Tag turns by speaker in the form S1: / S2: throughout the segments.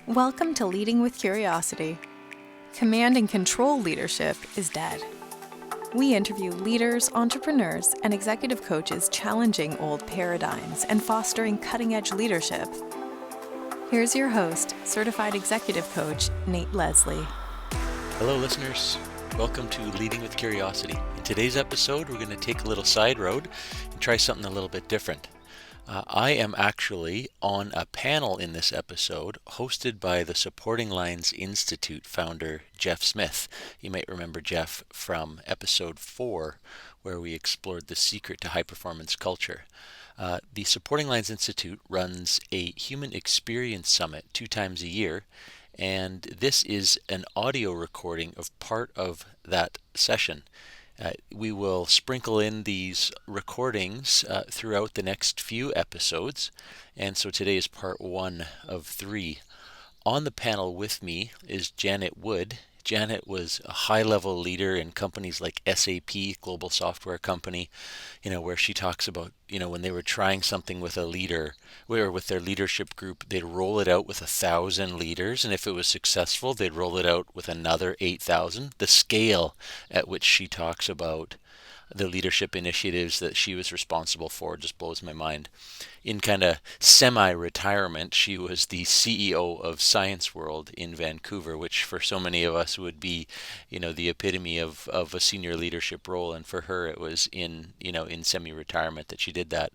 S1: Welcome to Leading with Curiosity. Command and control leadership is dead. We interview leaders, entrepreneurs, and executive coaches challenging old paradigms and fostering cutting-edge leadership. Here's your host, certified executive coach, Nate Leslie.
S2: Hello, listeners. Welcome to Leading with Curiosity. In today's episode, we're going to take a little side road and try something a little bit different. I am actually on a panel in this episode hosted by the SupportingLines Institute founder, Jeff Smith. You might remember Jeff from episode 4, where we explored the secret to high-performance culture. The SupportingLines Institute runs a human experience summit 2 times a year, and this is an audio recording of part of that session. We will sprinkle in these recordings throughout the next few episodes, and so today is part 1 of 3. On the panel with me is Janet Wood. Janet was a high-level leader in companies like SAP, global software company, where she talks about, when they were trying something with a leader, where with their leadership group, they'd roll it out with 1,000 leaders, and if it was successful, they'd roll it out with another 8,000. The scale at which she talks about the leadership initiatives that she was responsible for just blows my mind. In kind of semi-retirement, she was the CEO of Science World in Vancouver, which for so many of us would be, the epitome of a senior leadership role. And for her, it was in semi-retirement that she did that.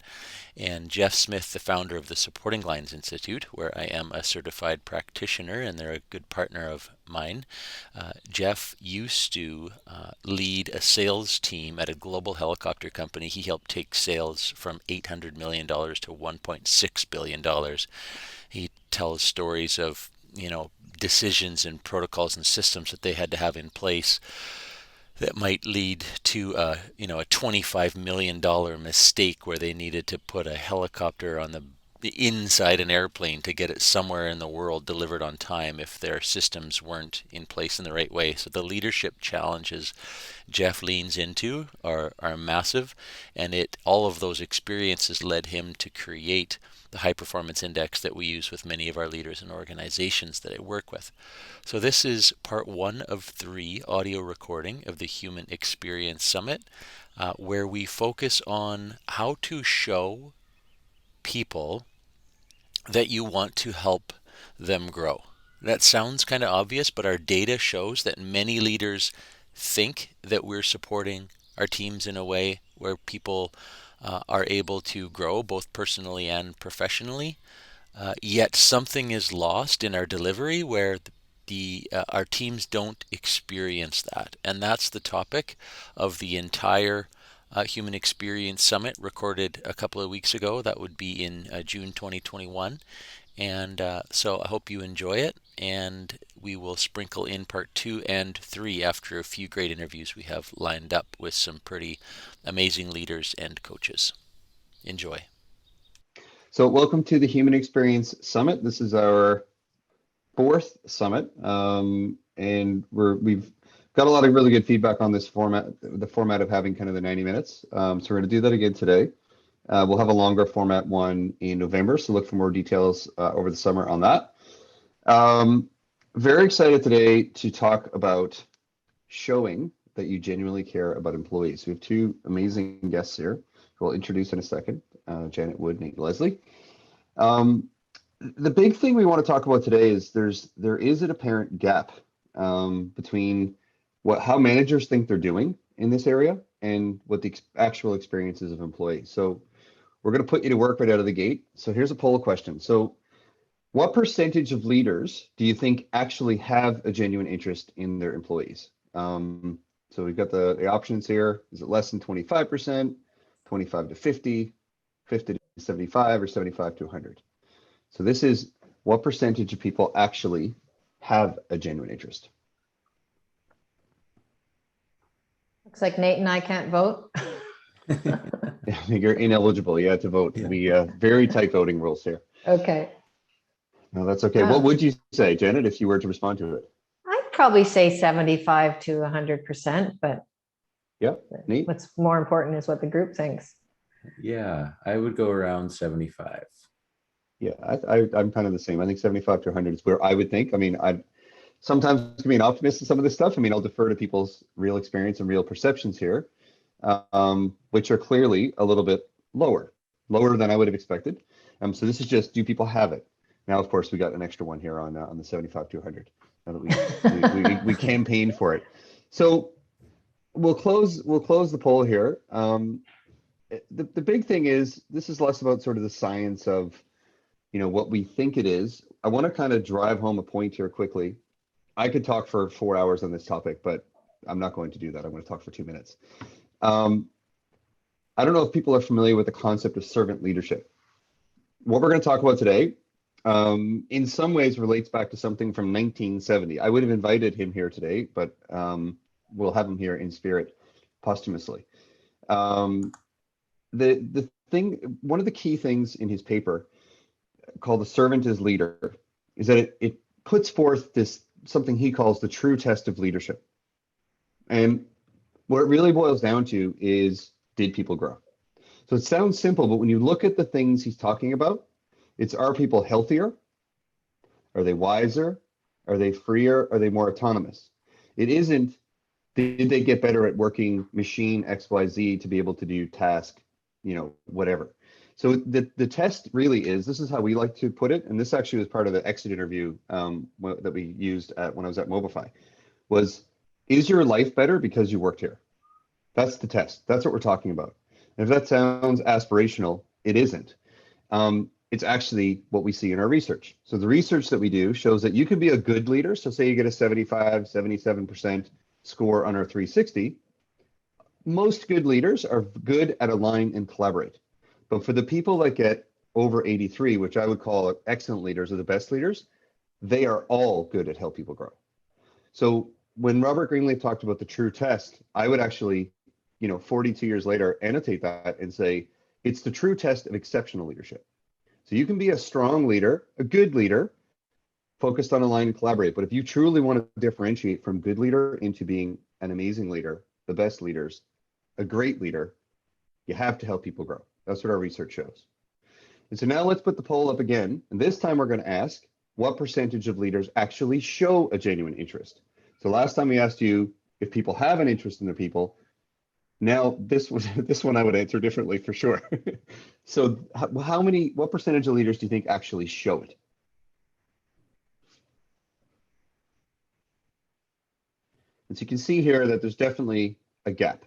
S2: And Jeff Smith, the founder of the SupportingLines Institute, where I am a certified practitioner, and they're a good partner of mine. Jeff used to lead a sales team at a global helicopter company. He helped take sales from $800 million to $1.6 billion. He tells stories of, decisions and protocols and systems that they had to have in place that might lead to a $25 million mistake where they needed to put a helicopter on the inside an airplane to get it somewhere in the world delivered on time if their systems weren't in place in the right way. So the leadership challenges Jeff leans into are massive, and all of those experiences led him to create the high performance index that we use with many of our leaders and organizations that I work with. So this is part 1 of 3 audio recording of the Human Experience Summit, where we focus on how to show people that you want to help them grow. That sounds kind of obvious, but our data shows that many leaders think that we're supporting our teams in a way where people are able to grow both personally and professionally. Yet something is lost in our delivery where our teams don't experience that. And that's the topic of the entire Human Experience Summit recorded a couple of weeks ago. That would be in June 2021. And so I hope you enjoy it, and we will sprinkle in part 2 and 3 after a few great interviews we have lined up with some pretty amazing leaders and coaches. Enjoy.
S3: So welcome to the Human Experience Summit. This is our 4th summit, and we've got a lot of really good feedback on this format, the format of having kind of the 90 minutes. So we're going to do that again today. We'll have a longer format one in November, so look for more details over the summer on that. Very excited today to talk about showing that you genuinely care about employees. We have 2 amazing guests here who I'll introduce in a second, Janet Wood, Nate Leslie. The big thing we want to talk about today is there is an apparent gap between how managers think they're doing in this area and what the actual experiences of employees. So we're going to put you to work right out of the gate. So here's a poll question. So what percentage of leaders do you think actually have a genuine interest in their employees? So we've got the options here. Is it less than 25%, 25 to 50, 50 to 75, or 75 to 100? So this is what percentage of people actually have a genuine interest.
S4: Looks like Nate and I can't vote.
S3: You're ineligible, to vote.
S4: Yeah.
S3: We very tight voting rules here.
S4: Okay.
S3: No, that's okay. What would you say, Janet, if you were to respond to it?
S4: I'd probably say 75 to 100%, but
S3: Yeah, Nate?
S4: what's more important is what the group thinks.
S5: Yeah, I would go around 75.
S3: Yeah, I'm kind of the same. I think 75 to 100 is where I would think. I mean, I sometimes can be an optimist in some of this stuff. I mean, I'll defer to people's real experience and real perceptions here, which are clearly a little bit lower than I would have expected. So this is just, do people have it? Now, of course, we got an extra one here on the 75 to 100. Now that we campaigned for it. So we'll close the poll here. The big thing is, this is less about sort of the science of, what we think it is. I want to kind of drive home a point here quickly. I could talk for 4 hours on this topic, but I'm not going to do that. I'm going to talk for 2 minutes. I don't know if people are familiar with the concept of servant leadership. What we're going to talk about today, in some ways relates back to something from 1970. I would have invited him here today, but we'll have him here in spirit posthumously. The thing, one of the key things in his paper called The Servant as Leader is that it puts forth this something he calls the true test of leadership. And what it really boils down to is, did people grow? So it sounds simple, but when you look at the things he's talking about, it's, are people healthier? Are they wiser? Are they freer? Are they more autonomous? It isn't, did they get better at working machine XYZ to be able to do task, whatever. So the test really is, this is how we like to put it, and this actually was part of the exit interview that we used when I was at Mobify, was, is your life better because you worked here? That's the test. That's what we're talking about. And if that sounds aspirational, it isn't. It's actually what we see in our research. So the research that we do shows that you can be a good leader. So say you get a 75, 77% score on our 360. Most good leaders are good at align and collaborate. But for the people that get over 83, which I would call excellent leaders or the best leaders, they are all good at help people grow. So when Robert Greenleaf talked about the true test, I would actually, 42 years later, annotate that and say, it's the true test of exceptional leadership. So you can be a strong leader, a good leader, focused on align and collaborate. But if you truly want to differentiate from good leader into being an amazing leader, the best leaders, a great leader, you have to help people grow. That's what our research shows. And so now let's put the poll up again. And this time we're going to ask, what percentage of leaders actually show a genuine interest? So last time we asked you if people have an interest in their people. Now this one I would answer differently for sure. So what percentage of leaders do you think actually show it? And so you can see here that there's definitely a gap.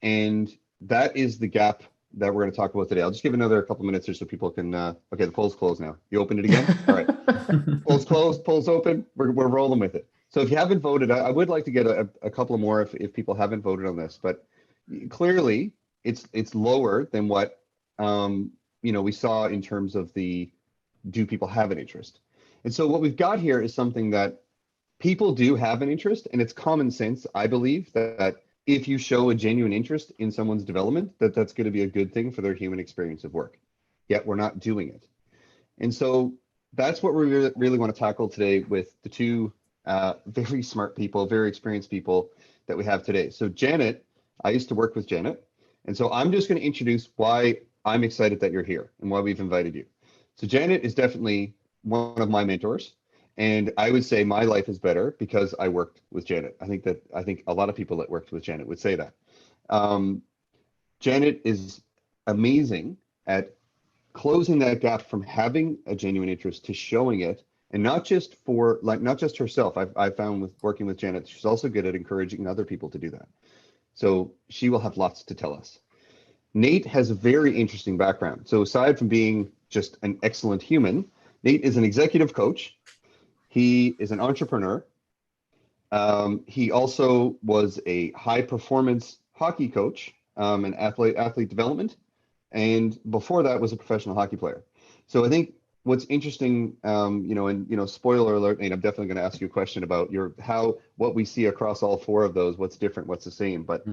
S3: And that is the gap that we're going to talk about today. I'll just give another couple minutes here so people can, okay, the poll's closed now. You opened it again? All right. Poll's closed, poll's open. We're rolling with it. So if you haven't voted, I would like to get a couple more if people haven't voted on this, but clearly it's lower than what, we saw in terms of the, do people have an interest? And so what we've got here is something that people do have an interest, and it's common sense, I believe, that if you show a genuine interest in someone's development, that's going to be a good thing for their human experience of work. Yet we're not doing it. And so that's what we really want to tackle today with the two very smart people, very experienced people that we have today. So Janet, I used to work with Janet. And so I'm just going to introduce why I'm excited that you're here and why we've invited you. So Janet is definitely one of my mentors. And I would say my life is better because I worked with Janet. I think a lot of people that worked with Janet would say that. Janet is amazing at closing that gap from having a genuine interest to showing it, and not just herself. I've found with working with Janet, she's also good at encouraging other people to do that. So she will have lots to tell us. Nate has a very interesting background. So aside from being just an excellent human, Nate is an executive coach. He is an entrepreneur. He also was a high performance hockey coach, and athlete development. And before that was a professional hockey player. So I think what's interesting, spoiler alert, Nate, I'm definitely going to ask you a question about what we see across all four of those, what's different, what's the same. But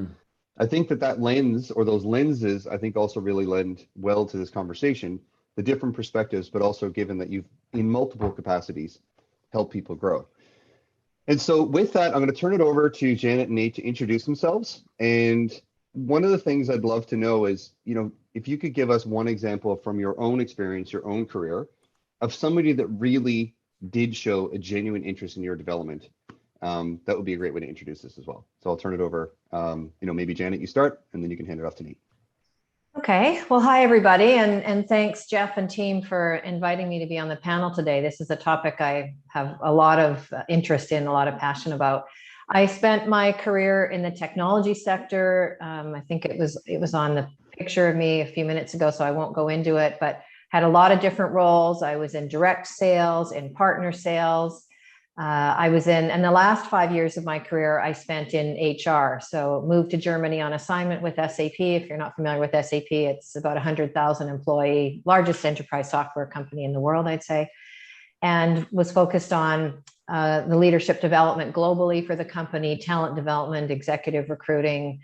S3: I think that lens, or those lenses, I think also really lend well to this conversation, the different perspectives, but also given that you've in multiple capacities help people grow. And so with that, I'm going to turn it over to Janet and Nate to introduce themselves. And one of the things I'd love to know is, if you could give us one example from your own experience, your own career, of somebody that really did show a genuine interest in your development. That would be a great way to introduce this as well. So I'll turn it over. Maybe Janet, you start, and then you can hand it off to Nate.
S4: Okay. Well, hi, everybody. And thanks, Jeff and team, for inviting me to be on the panel today. This is a topic I have a lot of interest in, a lot of passion about. I spent my career in the technology sector. I think it was on the picture of me a few minutes ago, so I won't go into it, but had a lot of different roles. I was in direct sales, in partner sales. And the last 5 years of my career, I spent in HR. So moved to Germany on assignment with SAP. If you're not familiar with SAP, it's about 100,000 employee, largest enterprise software company in the world, I'd say, and was focused on the leadership development globally for the company, talent development, executive recruiting,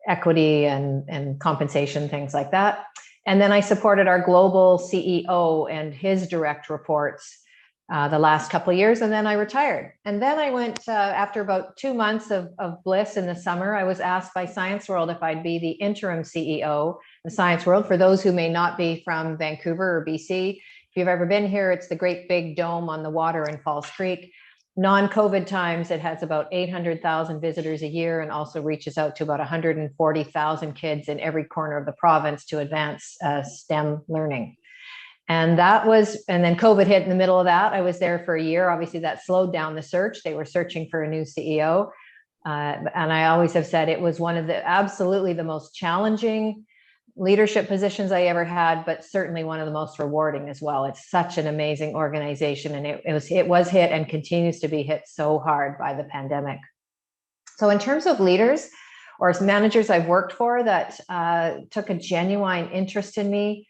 S4: equity and compensation, things like that. And then I supported our global CEO and his direct reports the last couple of years, and then I retired. And then I went, after about 2 months of bliss in the summer, I was asked by Science World if I'd be the interim CEO of Science World. For those who may not be from Vancouver or BC, if you've ever been here, it's the great big dome on the water in Falls Creek. Non-COVID times, it has about 800,000 visitors a year and also reaches out to about 140,000 kids in every corner of the province to advance STEM learning. And then COVID hit in the middle of that. I was there for a year. Obviously, that slowed down the search. They were searching for a new CEO. And I always have said it was one of absolutely the most challenging leadership positions I ever had, but certainly one of the most rewarding as well. It's such an amazing organization. And it was hit and continues to be hit so hard by the pandemic. So in terms of leaders or managers I've worked for that took a genuine interest in me,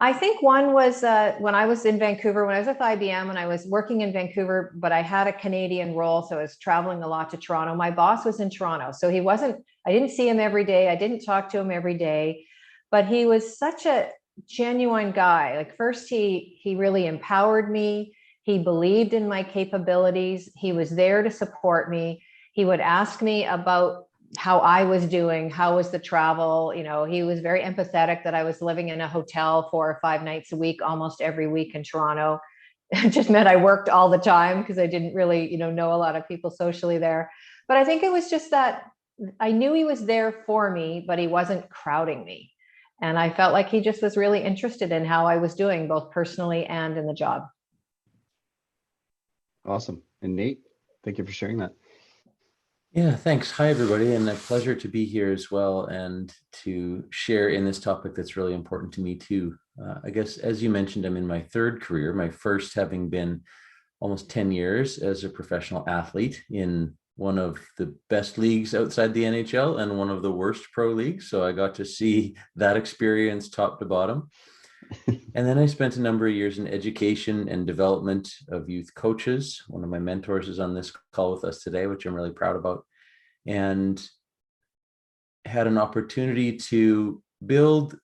S4: I think one was when I was in Vancouver, when I was with IBM and I was working in Vancouver, but I had a Canadian role. So I was traveling a lot to Toronto. My boss was in Toronto. So I didn't see him every day. I didn't talk to him every day, but he was such a genuine guy. Like first, he really empowered me. He believed in my capabilities. He was there to support me. He would ask me about how I was doing, how was the travel. He was very empathetic that I was living in a hotel 4 or 5 nights a week, almost every week in Toronto. It just meant I worked all the time because I didn't really, know a lot of people socially there. But I think it was just that I knew he was there for me, but he wasn't crowding me. And I felt like he just was really interested in how I was doing, both personally and in the job.
S3: Awesome. And Nate, thank you for sharing that.
S2: Yeah, thanks. Hi, everybody, and a pleasure to be here as well and to share in this topic that's really important to me too. I guess, as you mentioned, I'm in my third career, my first having been almost 10 years as a professional athlete in one of the best leagues outside the NHL and one of the worst pro leagues. So I got to see that experience top to bottom. And then I spent a number of years in education and development of youth coaches. One of my mentors is on this call with us today, which I'm really proud about, and had an opportunity to build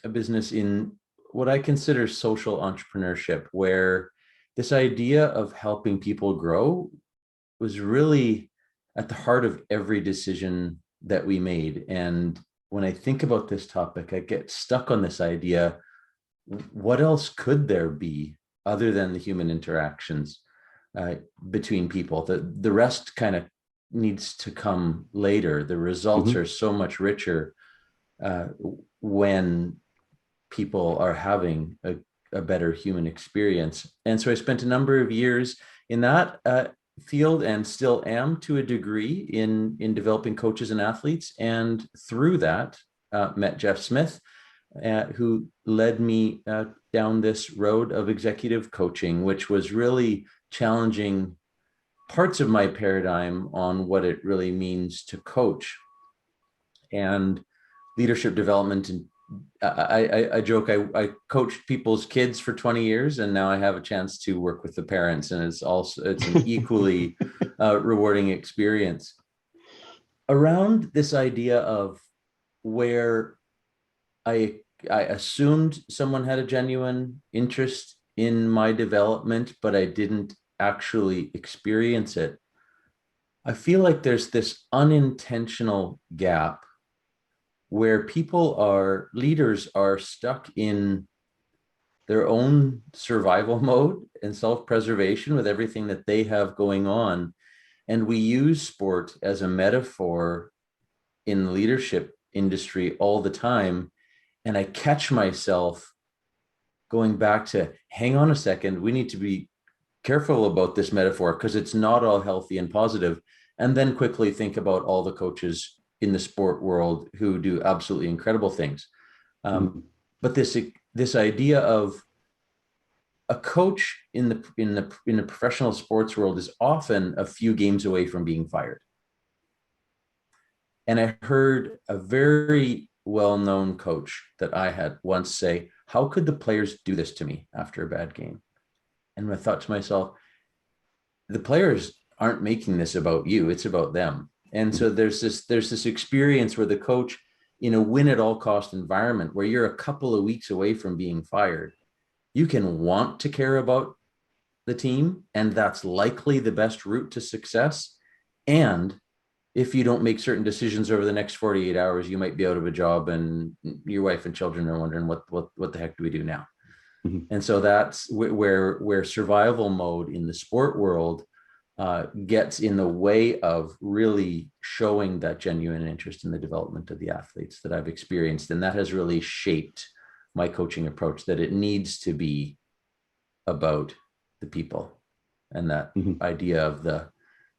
S2: a business in what I consider social entrepreneurship, where this idea of helping people grow was really at the heart of every decision that we made. And when I think about this topic, I get stuck on this idea: what else could there be other than the human interactions between people? The rest kind of needs to come later. The results are so much richer when people are having a better human experience. And so I spent a number of years in that field and still am to a degree in developing coaches and athletes. And through that, met Jeff Smith, who led me down this road of executive coaching, which was really challenging parts of my paradigm on what it really means to coach and leadership development. And I joke, I coached people's kids for 20 years, and now I have a chance to work with the parents, and it's an equally rewarding experience. Around this idea of where I assumed someone had a genuine interest in my development, but I didn't actually experience it.
S5: I feel like there's this unintentional gap where leaders are stuck in their own survival mode and self-preservation with everything that they have going on. And we use sport as a metaphor in the leadership industry all the time. And I catch myself going back to, hang on a second, we need to be careful about this metaphor because it's not all healthy and positive. And then quickly think about all the coaches in the sport world who do absolutely incredible things. But this idea of a coach in the professional sports world is often a few games away from being fired. And I heard a very well-known coach that I had once say, how could the players do this to me after a bad game? And I thought to myself, the players aren't making this about you, it's about them. And so there's this experience where the coach, in a win at all cost environment where you're a couple of weeks away from being fired, you can want to care about the team, and that's likely the best route to success. And if you don't make certain decisions over the next 48 hours, you might be out of a job and your wife and children are wondering what the heck do we do now? And so that's where survival mode in the sport world gets in the way of really showing that genuine interest in the development of the athletes that I've experienced. And that has really shaped my coaching approach, that it needs to be about the people, and that idea of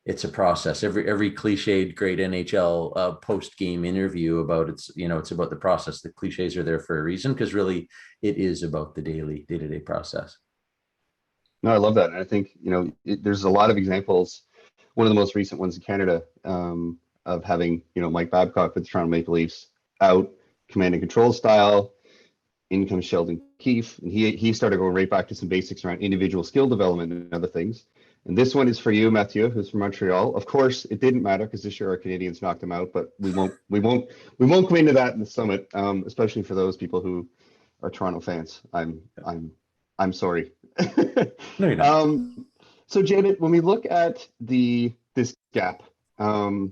S5: it's a process. Every cliched great NHL post-game interview about it's about the process. The cliches are there for a reason, because really it is about the day-to-day process.
S3: No, I love that. And I think, there's a lot of examples. One of the most recent ones in Canada of having, Mike Babcock with the Toronto Maple Leafs out, command and control style. In comes Sheldon Keefe, and he started going right back to some basics around individual skill development and other things. And this one is for you, Mathieu, who's from Montreal. Of course, it didn't matter because this year our Canadians knocked him out, but we won't go into that in the summit, especially for those people who are Toronto fans. I'm sorry.
S5: No, you're not.
S3: So Janet, when we look at this gap, the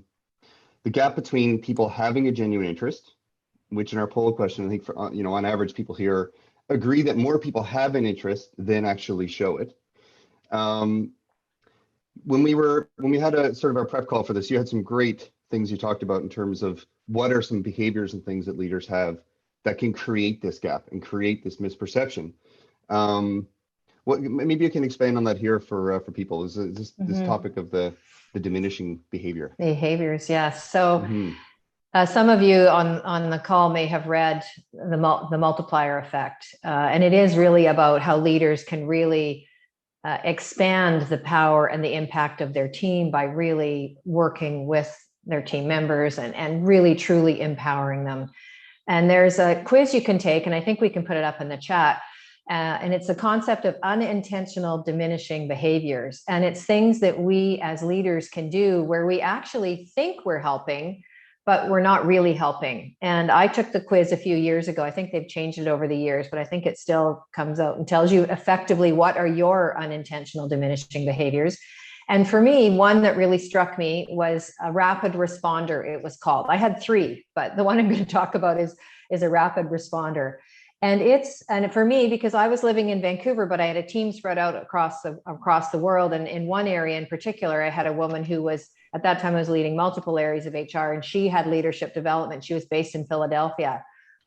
S3: gap between people having a genuine interest, which in our poll question, I think for on average, people here agree that more people have an interest than actually show it. When we had a sort of our prep call for this, you had some great things you talked about in terms of what are some behaviors and things that leaders have that can create this gap and create this misperception. Maybe you can expand on that here for people. Is this topic of the diminishing behaviors?
S4: Yes. So. Some of you on the call may have read the multiplier effect, and it is really about how leaders can really expand the power and the impact of their team by really working with their team members and really truly empowering them. And there's a quiz you can take, and I think we can put it up in the chat. And it's the concept of unintentional diminishing behaviors. And it's things that we as leaders can do where we actually think we're helping, but we're not really helping. And I took the quiz a few years ago. I think they've changed it over the years, but I think it still comes out and tells you effectively what are your unintentional diminishing behaviors. And for me, one that really struck me was a rapid responder, it was called. I had 3, but the one I'm going to talk about is a rapid responder. And for me, because I was living in Vancouver, but I had a team spread out across the world. And in one area in particular, I had a woman who was, at that time, I was leading multiple areas of HR, and she had leadership development. She was based in Philadelphia.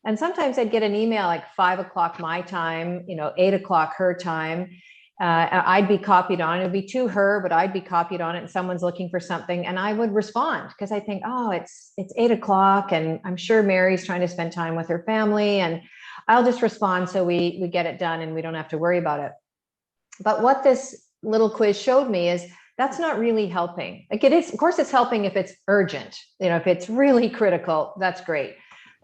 S4: And sometimes I'd get an email like 5 o'clock my time, 8 o'clock her time. I'd be copied on. It'd be to her, but I'd be copied on it. And someone's looking for something, and I would respond because I think, oh, it's 8 o'clock, and I'm sure Mary's trying to spend time with her family, and I'll just respond so we get it done and we don't have to worry about it. But what this little quiz showed me is that's not really helping. Like, it is, of course, it's helping if it's urgent. If it's really critical, that's great.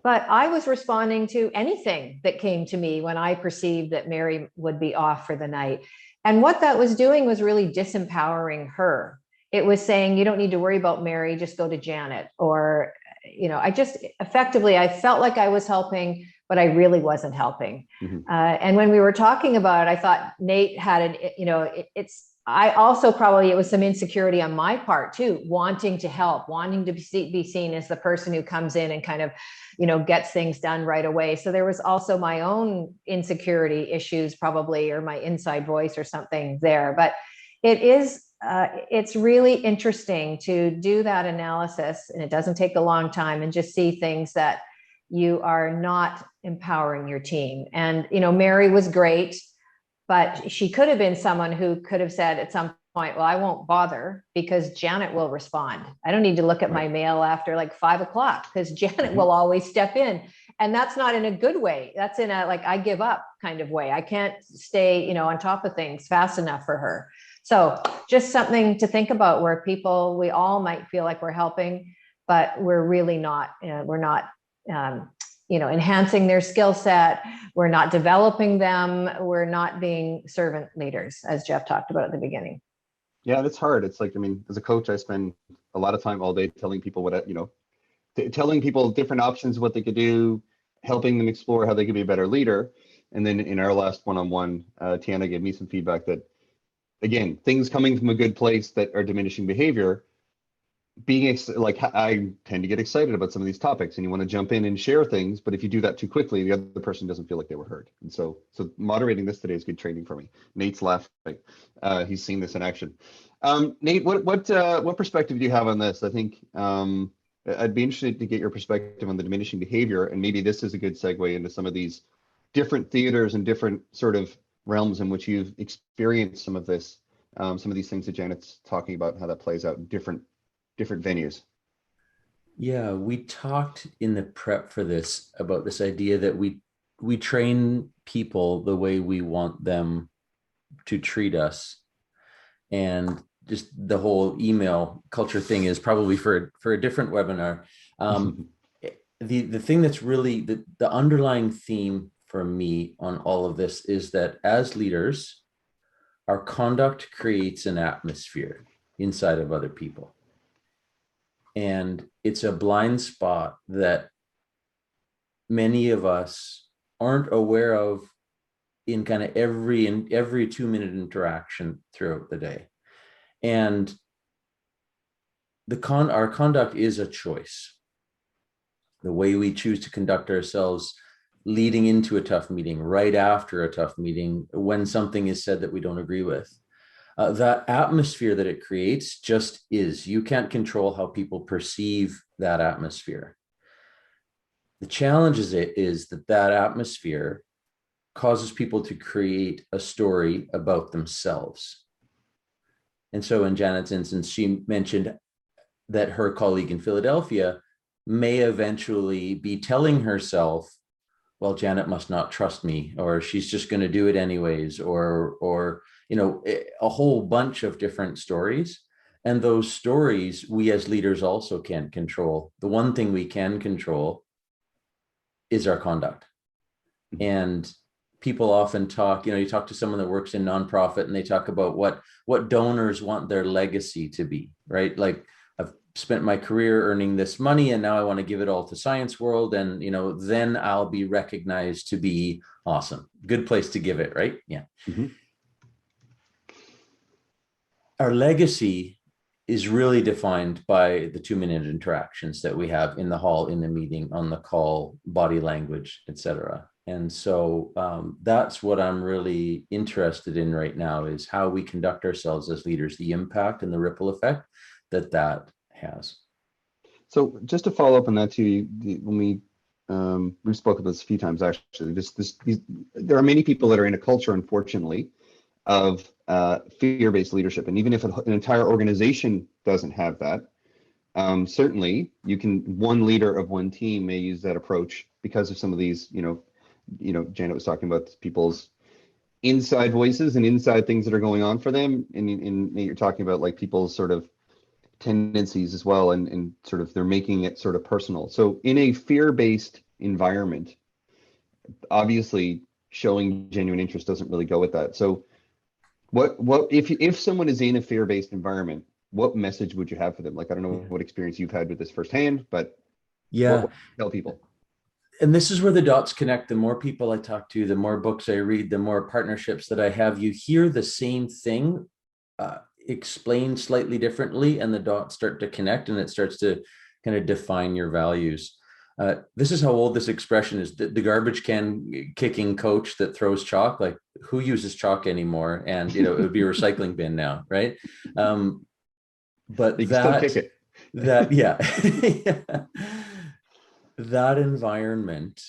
S4: But I was responding to anything that came to me when I perceived that Mary would be off for the night. And what that was doing was really disempowering her. It was saying, you don't need to worry about Mary, just go to Janet. Or, I just effectively, I felt like I was helping, but I really wasn't helping. And when we were talking about it, I thought Nate had it's I also probably, it was some insecurity on my part too, wanting to help, wanting to be seen as the person who comes in and kind of, gets things done right away. So there was also my own insecurity issues probably, or my inside voice or something there. But it's really interesting to do that analysis, and it doesn't take a long time, and just see things that you are not empowering your team. And, Mary was great, but she could have been someone who could have said at some point, well, I won't bother because Janet will respond. I don't need to look at my mail after like 5 o'clock because Janet will always step in. And that's not in a good way. That's in a, like, I give up kind of way. I can't stay, on top of things fast enough for her. So just something to think about, where we all might feel like we're helping, but we're really not, we're not, enhancing their skill set. We're not developing them. We're not being servant leaders, as Jeff talked about at the beginning.
S3: Yeah, it's hard. It's like, as a coach, I spend a lot of time all day telling people telling people different options of what they could do, helping them explore how they could be a better leader. And then in our last one-on-one, Tiana gave me some feedback that, again, things coming from a good place that are diminishing behavior, I tend to get excited about some of these topics and you want to jump in and share things, but if you do that too quickly, the other person doesn't feel like they were heard. And so moderating this today is good training for me. Nate's laughing. He's seen this in action. Nate, what perspective do you have on this? I think I'd be interested to get your perspective on the diminishing behavior, and maybe this is a good segue into some of these different theaters and different sort of realms in which you've experienced some of this, some of these things that Janet's talking about, how that plays out in different venues.
S5: Yeah, we talked in the prep for this about this idea that we train people the way we want them to treat us. And just the whole email culture thing is probably for a different webinar. The thing that's really the underlying theme for me on all of this is that as leaders, our conduct creates an atmosphere inside of other people. And it's a blind spot that many of us aren't aware of in kind of every 2-minute interaction throughout the day. And our conduct is a choice. The way we choose to conduct ourselves leading into a tough meeting, right after a tough meeting, when something is said that we don't agree with. That atmosphere that it creates just is. You can't control how people perceive that atmosphere. The challenge is that atmosphere causes people to create a story about themselves. And so in Janet's instance, she mentioned that her colleague in Philadelphia may eventually be telling herself, well, Janet must not trust me, or she's just going to do it anyways, or a whole bunch of different stories. And those stories, we as leaders also can't control. The one thing we can control is our conduct. And people often talk, you talk to someone that works in nonprofit and they talk about what donors want their legacy to be, right? Like, I've spent my career earning this money and now I want to give it all to Science World, and then I'll be recognized to be awesome. Good place to give it, right? Yeah. Mm-hmm. Our legacy is really defined by the 2-minute interactions that we have in the hall, in the meeting, on the call, body language, etc. And so that's what I'm really interested in right now, is how we conduct ourselves as leaders, the impact and the ripple effect that has.
S3: So just to follow up on that too, when we've spoken about this a few times actually, there are many people that are in a culture, unfortunately, of fear-based leadership. And even if an entire organization doesn't have that, certainly one leader of one team may use that approach because of some of these, Janet was talking about people's inside voices and inside things that are going on for them. And you're talking about like people's sort of tendencies as well, and sort of they're making it sort of personal. So in a fear-based environment, obviously showing genuine interest doesn't really go with that. So what if someone is in a fear-based environment, what message would you have for them? Like, I don't know what experience you've had with this firsthand, but what would you tell people?
S5: And this is where the dots connect. The more people I talk to, the more books I read, the more partnerships that I have, you hear the same thing explained slightly differently, and the dots start to connect, and it starts to kind of define your values. This is how old this expression is. The garbage can kicking coach that throws chalk, like, who uses chalk anymore? And, you know, it would be a recycling bin now, right? But
S3: You can still kick it.
S5: yeah. That environment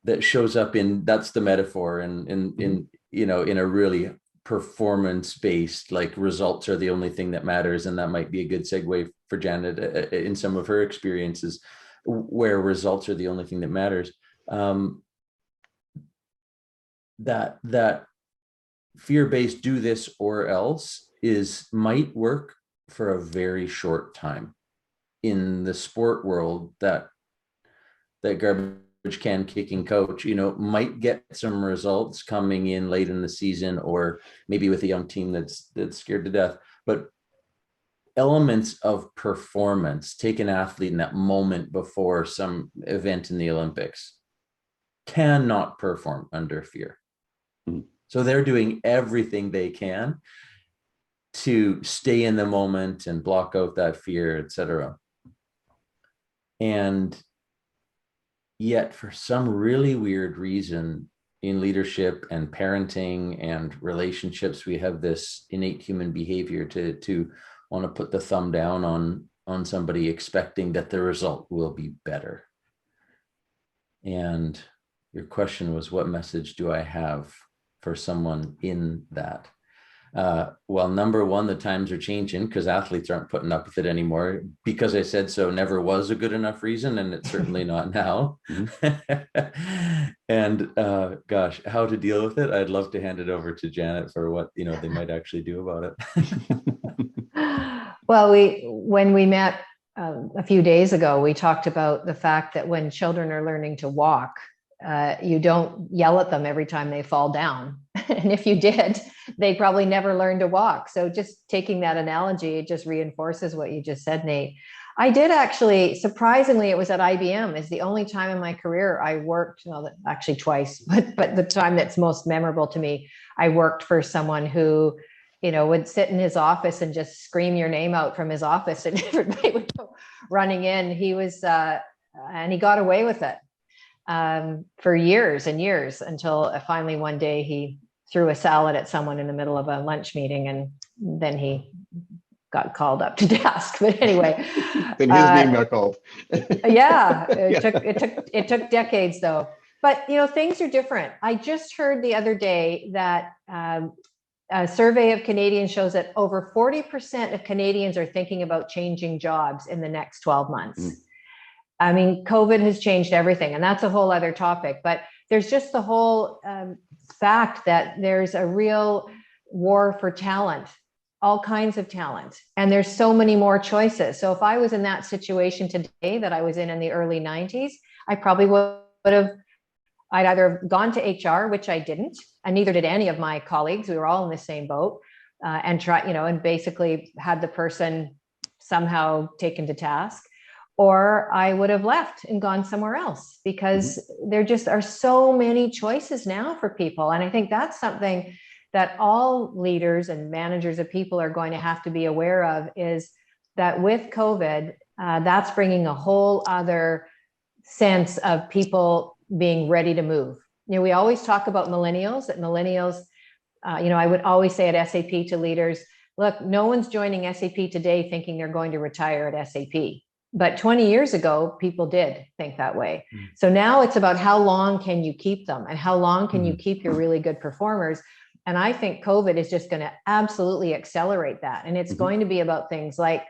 S5: that shows up in, that's the metaphor, in you know, in a really performance-based, like, results are the only thing that matters. And that might be a good segue for Janet in some of her experiences where results are the only thing that matters. That fear-based do this or else might work for a very short time. In the sport world, that garbage can kicking coach, you know, might get some results coming in late in the season, or maybe with a young team that's scared to death. But elements of performance, take an athlete in that moment before some event in the Olympics, cannot perform under fear. So they're doing everything they can to stay in the moment and block out that fear, etc. And yet, for some really weird reason, in leadership and parenting and relationships, we have this innate human behavior to want to put the thumb down on somebody, expecting that the result will be better. And your question was, what message do I have for someone in that? Well, number one, the times are changing, because athletes aren't putting up with it anymore. Because I said so never was a good enough reason, and it's certainly not now. And gosh, how to deal with it? I'd love to hand it over to Janet for what, you know, they might actually do about it.
S4: Well, when we met a few days ago, we talked about the fact that when children are learning to walk, you don't yell at them every time they fall down. And if you did, they probably never learn to walk. So just taking that analogy, it just reinforces what you just said, Nate. I did actually, surprisingly, it was at IBM. It's the only time in my career I worked, well, actually twice, but the time that's most memorable to me, I worked for someone who, you know, would sit in his office and just scream your name out from his office, and everybody would go running in. He was, and he got away with it for years and years, until finally one day he threw a salad at someone in the middle of a lunch meeting, and then he got called up to task. But anyway,
S3: then his name got called.
S4: Yeah, it took decades though. But you know, things are different. I just heard the other day that a survey of Canadians shows that over 40% of Canadians are thinking about changing jobs in the next 12 months. I mean, COVID has changed everything, and that's a whole other topic. But there's just the whole fact that there's a real war for talent, all kinds of talent, and there's so many more choices. So if I was in that situation today that I was in the early 90s, I probably would have, I'd either have gone to HR, which I didn't, and neither did any of my colleagues. We were all in the same boat, and try, you know, and basically had the person somehow taken to task. Or I would have left and gone somewhere else, because there just are so many choices now for people. And I think that's something that all leaders and managers of people are going to have to be aware of, is that with COVID, that's bringing a whole other sense of people being ready to move. You know, we always talk about millennials, that millennials, you know, I would always say at SAP to leaders, look, no one's joining SAP today thinking they're going to retire at SAP. But 20 years ago, people did think that way. So now it's about how long can you keep them, and how long can you keep your really good performers. And I think COVID is just going to absolutely accelerate that. And it's going to be about things like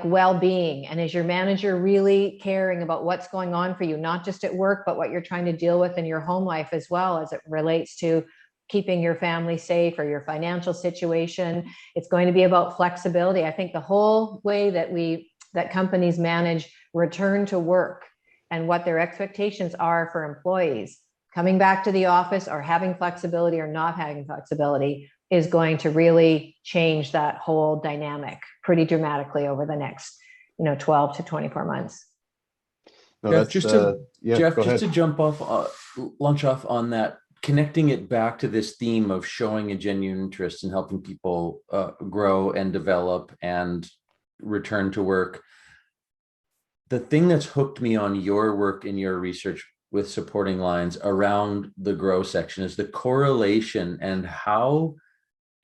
S4: well-being. And is your manager really caring about what's going on for you, not just at work, but what you're trying to deal with in your home life as well, as it relates to keeping your family safe or your financial situation. It's going to be about flexibility. I think the whole way that companies manage return to work and what their expectations are for employees coming back to the office, or having flexibility or not having flexibility, is going to really change that whole dynamic pretty dramatically over the next, 12 to 24 months.
S3: No,
S5: Jeff, just to jump off, launch off on that connecting it back to this theme of showing a genuine interest in helping people grow and develop and return to work. The thing that's hooked me on your work and your research with Supporting Lines around the grow section is the correlation and how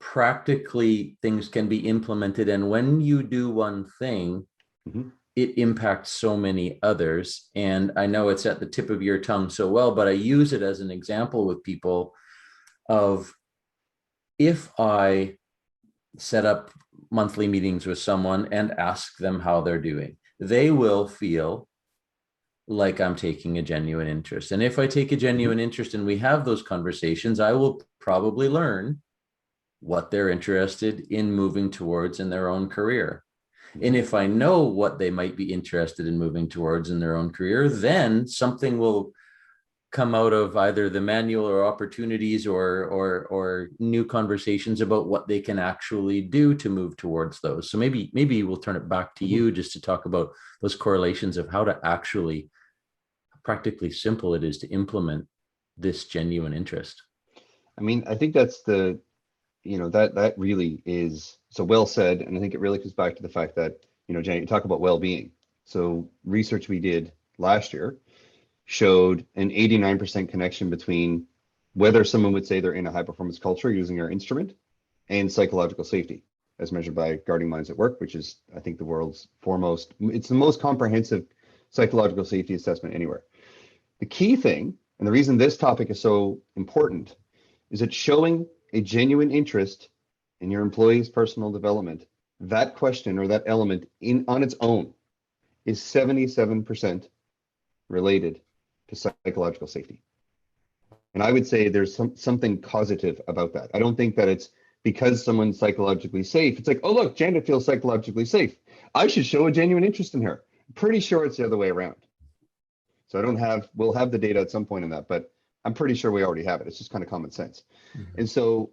S5: practically things can be implemented. And when you do one thing, it impacts so many others. And I know it's at the tip of your tongue so well, but I use it as an example with people of, if I set up monthly meetings with someone and ask them how they're doing, they will feel like I'm taking a genuine interest. And if I take a genuine interest and we have those conversations, I will probably learn what they're interested in moving towards in their own career. And if I know what they might be interested in moving towards in their own career, then something will come out of either the manual or opportunities or new conversations about what they can actually do to move towards those. So maybe we'll turn it back to you just to talk about those correlations of how to actually, practically simple it is to implement this genuine interest.
S3: I mean, I think that's that really is so well said. And I think it really comes back to the fact that, Janet, you talk about well-being. So research we did last year showed an 89% connection between whether someone would say they're in a high performance culture using our instrument and psychological safety as measured by Guarding Minds at Work, which is, I think, the world's foremost, it's the most comprehensive psychological safety assessment anywhere. The key thing, and the reason this topic is so important, is that showing a genuine interest in your employees' personal development, that question or that element on its own is 77% related to psychological safety. And I would say there's something causative about that. I don't think that it's because someone's psychologically safe. It's like, oh, look, Janet feels psychologically safe. I should show a genuine interest in her. I'm pretty sure it's the other way around. So we'll have the data at some point in that, but I'm pretty sure we already have it. It's just kind of common sense. And so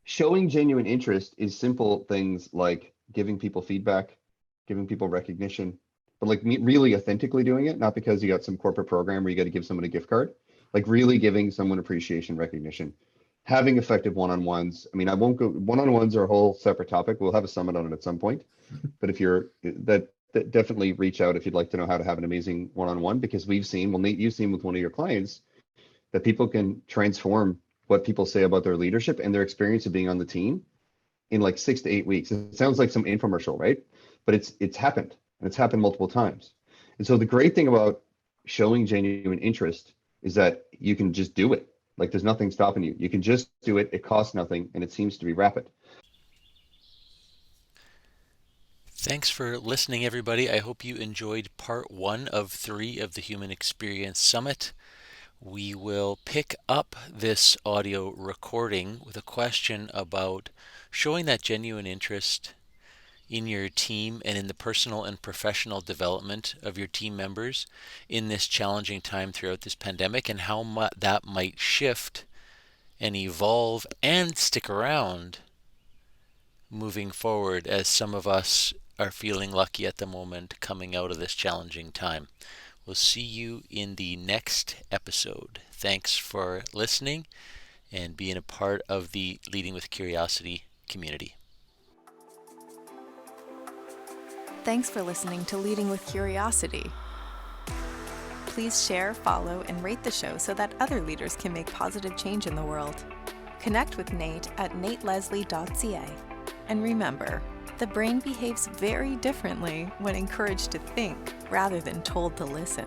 S3: showing genuine interest is simple things like giving people feedback, giving people recognition, but like really authentically doing it, not because you got some corporate program where you got to give someone a gift card, like really giving someone appreciation, recognition, having effective one-on-ones. I mean, I won't go, one-on-ones are a whole separate topic. We'll have a summit on it at some point, but if you're that definitely reach out if you'd like to know how to have an amazing one-on-one, because we've seen, well, Nate, you've seen with one of your clients that people can transform what people say about their leadership and their experience of being on the team in like 6 to 8 weeks. It sounds like some infomercial, right? But it's happened, and it's happened multiple times. And so the great thing about showing genuine interest is that you can just do it. Like there's nothing stopping you. You can just do it. It costs nothing, and it seems to be rapid.
S2: Thanks for listening, everybody. I hope you enjoyed part 1 of 3 of the Human Experience Summit. We will pick up this audio recording with a question about showing that genuine interest in your team and in the personal and professional development of your team members in this challenging time throughout this pandemic, and how that might shift and evolve and stick around moving forward, as some of us are feeling lucky at the moment coming out of this challenging time. We'll see you in the next episode. Thanks for listening and being a part of the Leading with Curiosity community.
S1: Thanks for listening to Leading with Curiosity. Please share, follow, and rate the show so that other leaders can make positive change in the world. Connect with Nate at nateleslie.ca. And remember, the brain behaves very differently when encouraged to think rather than told to listen.